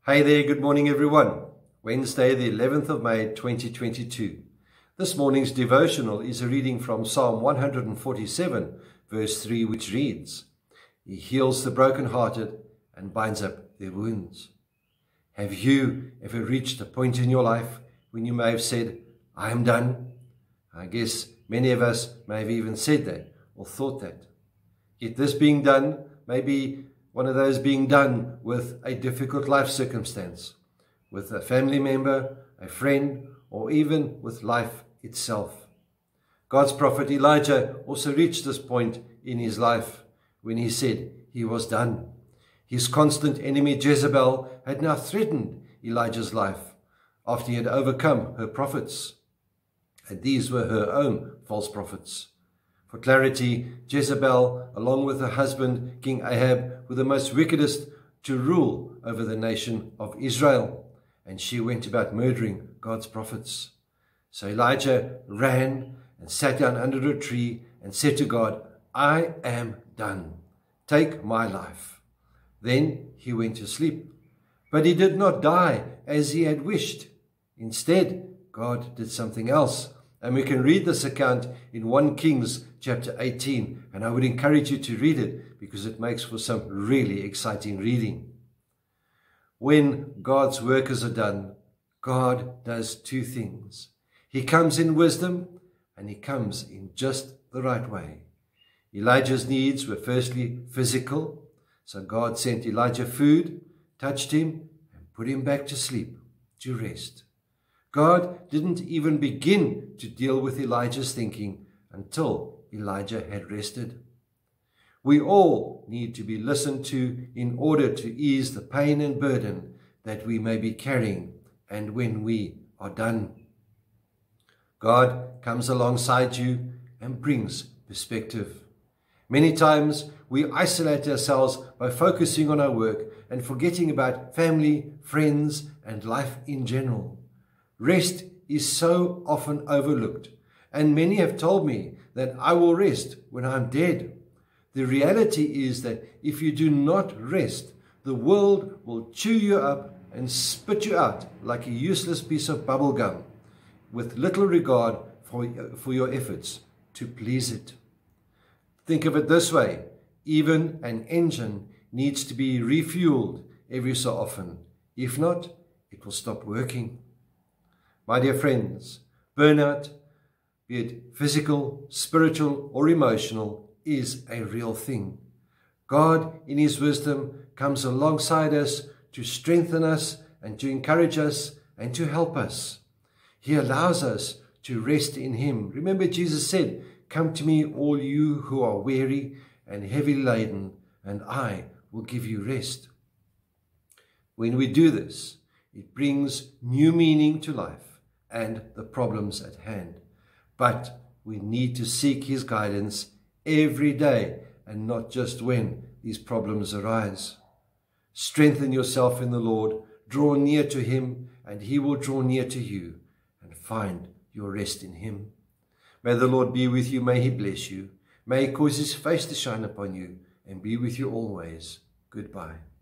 Hey there, good morning everyone. Wednesday the 11th of May 2022. This morning's devotional is a reading from Psalm 147 verse 3, which reads, He heals the brokenhearted and binds up their wounds. Have you ever reached a point in your life when you may have said, I am done? I guess many of us may have even said that or thought that. Yet this being done may be one of those being done with a difficult life circumstance, with a family member, a friend, or even with life itself. God's prophet Elijah also reached this point in his life when he said he was done. His constant enemy Jezebel had now threatened Elijah's life after he had overcome her prophets. And these were her own false prophets. For clarity, Jezebel, along with her husband, King Ahab, were the most wickedest to rule over the nation of Israel. And she went about murdering God's prophets. So Elijah ran and sat down under a tree and said to God, I am done. Take my life. Then he went to sleep. But he did not die as he had wished. Instead, God did something else. And we can read this account in 1 Kings chapter 18. And I would encourage you to read it because it makes for some really exciting reading. When God's workers are done, God does two things. He comes in wisdom and he comes in just the right way. Elijah's needs were firstly physical. So God sent Elijah food, touched him, and put him back to sleep, to rest. God didn't even begin to deal with Elijah's thinking until Elijah had rested. We all need to be listened to in order to ease the pain and burden that we may be carrying, and when we are done. God comes alongside you and brings perspective. Many times we isolate ourselves by focusing on our work and forgetting about family, friends, and life in general. Rest is so often overlooked, and many have told me that I will rest when I'm dead. The reality is that if you do not rest, the world will chew you up and spit you out like a useless piece of bubble gum, with little regard for your efforts to please it. Think of it this way, even an engine needs to be refueled every so often. If not, it will stop working. My dear friends, burnout, be it physical, spiritual, or emotional, is a real thing. God, in His wisdom, comes alongside us to strengthen us and to encourage us and to help us. He allows us to rest in Him. Remember, Jesus said, Come to me, all you who are weary and heavy laden, and I will give you rest. When we do this, it brings new meaning to life and the problems at hand. But we need to seek His guidance every day and not just when these problems arise. Strengthen yourself in the Lord, draw near to Him, and He will draw near to you, and find your rest in Him. May the Lord be with you, may He bless you, may He cause His face to shine upon you, and be with you always. Goodbye.